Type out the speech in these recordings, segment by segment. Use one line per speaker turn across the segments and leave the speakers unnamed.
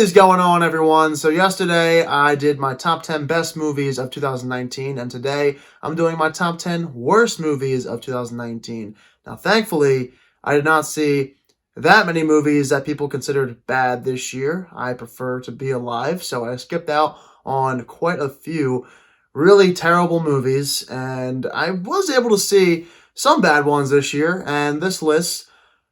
is going on, everyone? So yesterday I did my top 10 best movies of 2019, and today I'm doing my top 10 worst movies of 2019. Now, thankfully, I did not see that many movies that people considered bad this year. I prefer to be alive, so I skipped out on quite a few really terrible movies, and I was able to see some bad ones this year, and this list,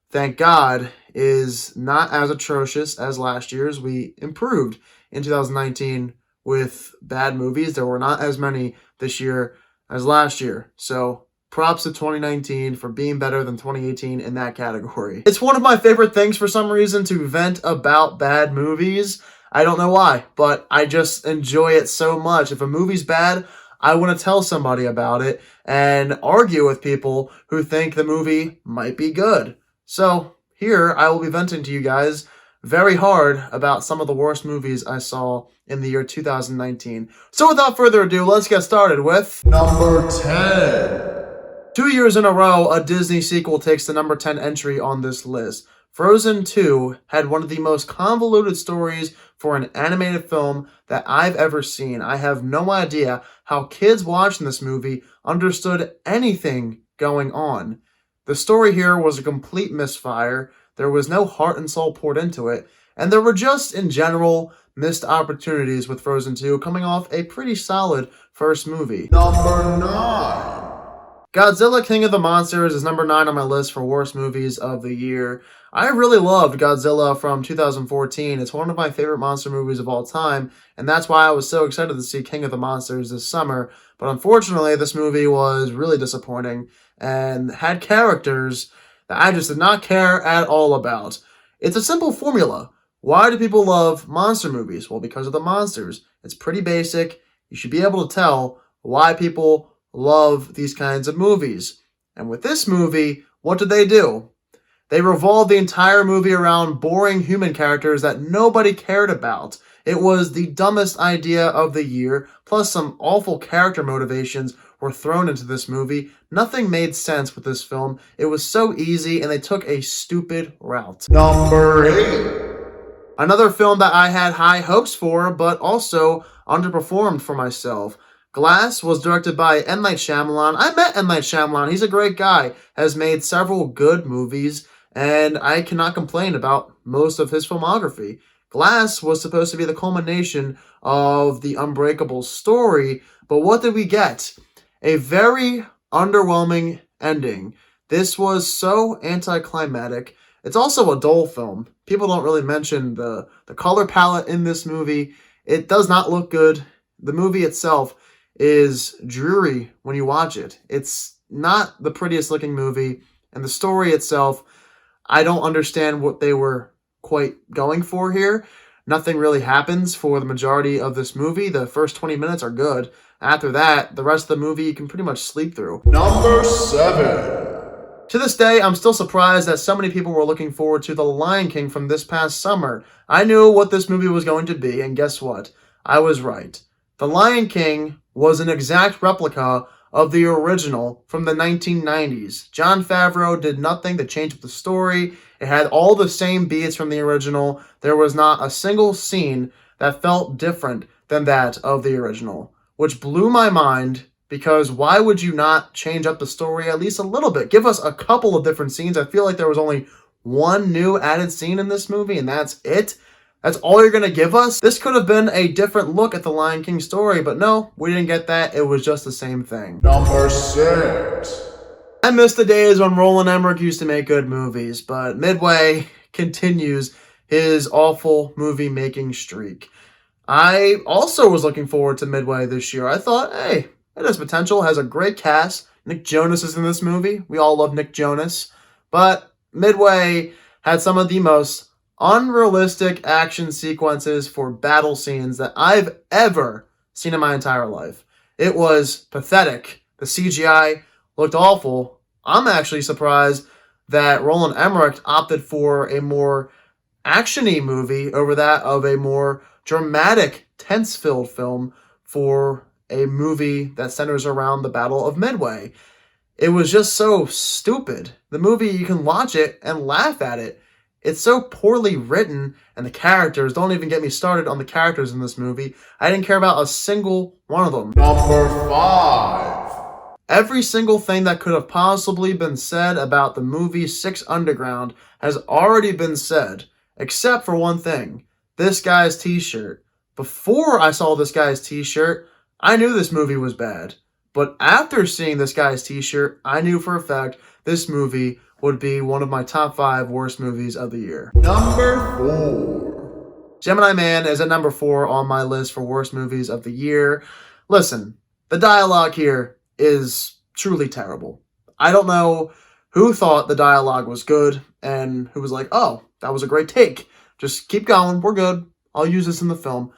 thank God, is not as atrocious as last year's. We improved in 2019 with bad movies. There were not as many this year as last year. So props to 2019 for being better than 2018 in that category. It's one of my favorite things for some reason to vent about bad movies. I don't know why, but I just enjoy it so much. If a movie's bad, I want to tell somebody about it and argue with people who think the movie might be good. So here I will be venting to you guys very hard about some of the worst movies I saw in the year 2019. So without further ado, let's get started with number 10. 2 years in a row, a Disney sequel takes the number 10 entry on this list. Frozen 2 had one of the most convoluted stories for an animated film that I've ever seen. I have no idea how kids watching this movie understood anything going on. The story here was a complete misfire. There was no heart and soul poured into it, and there were just, in general, missed opportunities with Frozen 2, coming off a pretty solid first movie. Number 9. Godzilla King of the Monsters is number 9 on my list for worst movies of the year. I really loved Godzilla from 2014. It's one of my favorite monster movies of all time, and that's why I was so excited to see King of the Monsters this summer. But unfortunately, this movie was really disappointing and had characters that I just did not care at all about. It's a simple formula. Why do people love monster movies? Well, because of the monsters. It's pretty basic. You should be able to tell why people love these kinds of movies. And with this movie, what did they do? They revolved the entire movie around boring human characters that nobody cared about. It was the dumbest idea of the year, plus some awful character motivations were thrown into this movie. Nothing made sense with this film. It was so easy, and they took a stupid route. Number 8. Another film that I had high hopes for, but also underperformed for myself. Glass was directed by M. Night Shyamalan. I met M. Night Shyamalan. He's a great guy. Has made several good movies, and I cannot complain about most of his filmography. Glass was supposed to be the culmination of the Unbreakable story, but what did we get? A very underwhelming ending. This was so anticlimactic. It's also a dull film. People don't really mention the color palette in this movie. It does not look good. The movie itself is dreary when you watch it. It's not the prettiest looking movie, and the story itself, I don't understand what they were quite going for here. Nothing really happens for the majority of this movie. The first 20 minutes are good. After that, the rest of the movie you can pretty much sleep through. Number 7. To this day, I'm still surprised that so many people were looking forward to The Lion King from this past summer. I knew what this movie was going to be, and guess what? I was right. The Lion King was an exact replica of the original from the 1990s. Jon Favreau did nothing to change up the story. It had all the same beats from the original. There was not a single scene that felt different than that of the original, which blew my mind, because why would you not change up the story at least a little bit? Give us a couple of different scenes. I feel like there was only one new added scene in this movie, and that's it. That's all you're going to give us? This could have been a different look at the Lion King story, but no, we didn't get that. It was just the same thing. Number 6. I miss the days when Roland Emmerich used to make good movies, but Midway continues his awful movie-making streak. I also was looking forward to Midway this year. I thought, hey, it has potential, has a great cast. Nick Jonas is in this movie. We all love Nick Jonas. But Midway had some of the most unrealistic action sequences for battle scenes that I've ever seen in my entire life. It was pathetic. The CGI looked awful. I'm actually surprised that Roland Emmerich opted for a more action-y movie over that of a more dramatic, tense-filled film for a movie that centers around the Battle of Midway. It was just so stupid. The movie, you can watch it and laugh at it. It's so poorly written, and the characters, don't even get me started on the characters in this movie. I didn't care about a single one of them.
Number 5.
Every single thing that could have possibly been said about the movie Six Underground has already been said, except for one thing. This guy's t-shirt. Before I saw this guy's t-shirt, I knew this movie was bad. But after seeing this guy's t-shirt, I knew for a fact this movie would be one of my top 5 worst movies of the year.
Number 4.
Gemini Man is at number 4 on my list for worst movies of the year. Listen, the dialogue here is truly terrible. I don't know who thought the dialogue was good and who was like, oh, that was a great take. Just keep going. We're good. I'll use this in the film.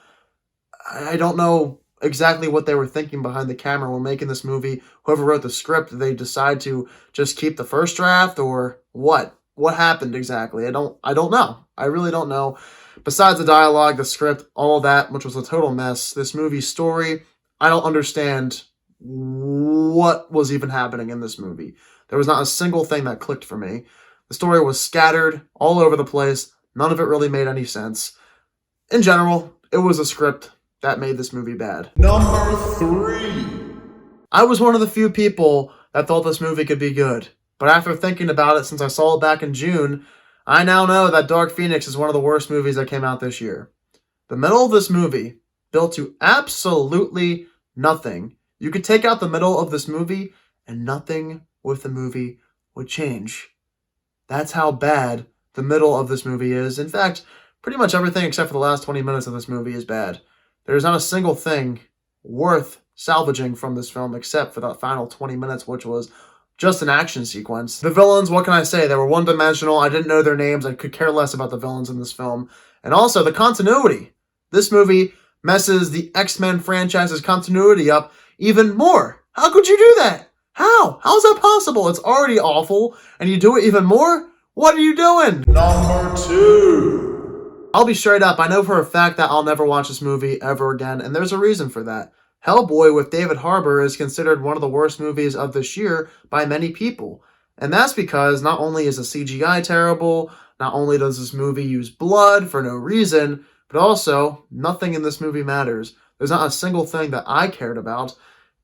I don't know exactly what they were thinking behind the camera when making this movie. Whoever wrote the script, did they decide to just keep the first draft or what? What happened exactly? I don't know. I really don't know. Besides the dialogue, the script, all of that, which was a total mess, this movie's story, I don't understand what was even happening in this movie. There was not a single thing that clicked for me. The story was scattered all over the place. None of it really made any sense. In general, it was a script that made this movie bad.
Number 3.
I was one of the few people that thought this movie could be good. But after thinking about it since I saw it back in June, I now know that Dark Phoenix is one of the worst movies that came out this year. The middle of this movie, built to absolutely nothing. You could take out the middle of this movie and nothing with the movie would change. That's how bad the middle of this movie is. In fact, pretty much everything except for the last 20 minutes of this movie is bad. There's not a single thing worth salvaging from this film except for that final 20 minutes, which was just an action sequence. The villains, what can I say? They were one-dimensional. I didn't know their names. I could care less about the villains in this film. And also, the continuity. This movie messes the X-Men franchise's continuity up even more. How could you do that? How? How is that possible? It's already awful, and you do it even more? What are you doing?
Number 2.
I'll be straight up. I know for a fact that I'll never watch this movie ever again, and there's a reason for that. Hellboy with David Harbour is considered one of the worst movies of this year by many people. And that's because not only is the CGI terrible, not only does this movie use blood for no reason, but also nothing in this movie matters. There's not a single thing that I cared about.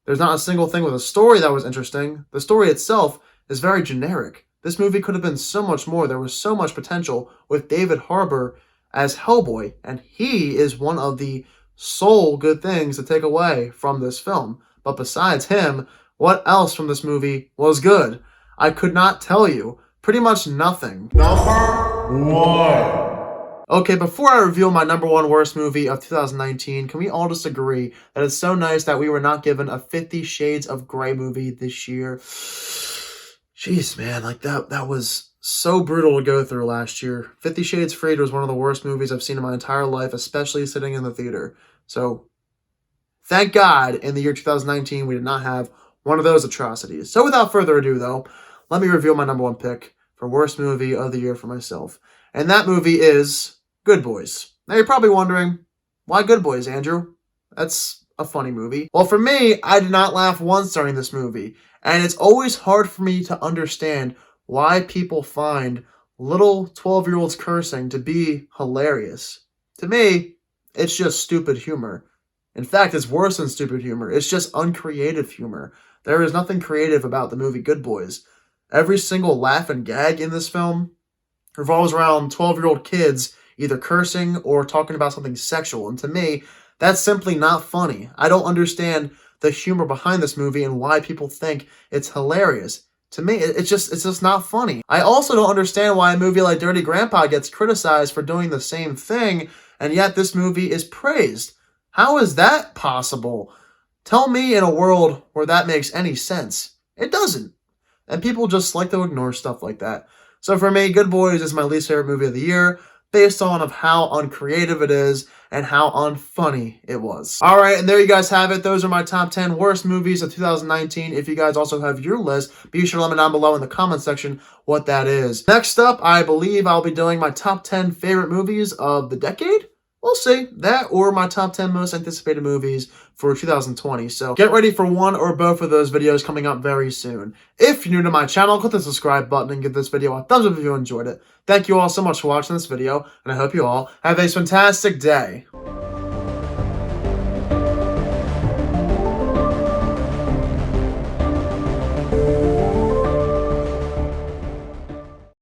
There's not a single thing with a story that was interesting. The story itself is very generic. This movie could have been so much more. There was so much potential with David Harbour as Hellboy, and he is one of the sole good things to take away from this film. But besides him, what else from this movie was good? I could not tell you. Pretty much nothing.
Number 1.
Okay, before I reveal my number 1 worst movie of 2019, can we all just agree that it's so nice that we were not given a 50 Shades of Grey movie this year? Jeez, man, like that was so brutal to go through last year. 50 Shades Freed was one of the worst movies I've seen in my entire life, especially sitting in the theater. So, thank God, in the year 2019, we did not have one of those atrocities. So, without further ado, though, let me reveal my number 1 pick for worst movie of the year for myself. And that movie is Good Boys. Now, you're probably wondering, why Good Boys, Andrew? That's a funny movie. Well, for me, I did not laugh once during this movie. And it's always hard for me to understand why people find little 12-year-olds cursing to be hilarious. To me, it's just stupid humor. In fact, it's worse than stupid humor. It's just uncreative humor. There is nothing creative about the movie Good Boys. Every single laugh and gag in this film revolves around 12-year-old kids either cursing or talking about something sexual. And to me, that's simply not funny. I don't understand the humor behind this movie and why people think it's hilarious. To me, it's just not funny. I also don't understand why a movie like Dirty Grandpa gets criticized for doing the same thing, and yet this movie is praised. How is that possible? Tell me in a world where that makes any sense. It doesn't. And people just like to ignore stuff like that. So for me, Good Boys is my least favorite movie of the year, based on of how uncreative it is and how unfunny it was. Alright, and there you guys have it. Those are my top 10 worst movies of 2019. If you guys also have your list, be sure to let me down below in the comment section what that is. Next up, I believe I'll be doing my top 10 favorite movies of the decade? We'll see. That or my top 10 most anticipated movies for 2020. So get ready for one or both of those videos coming up very soon. If you're new to my channel, click the subscribe button and give this video a thumbs up if you enjoyed it. Thank you all so much for watching this video, and I hope you all have a fantastic day.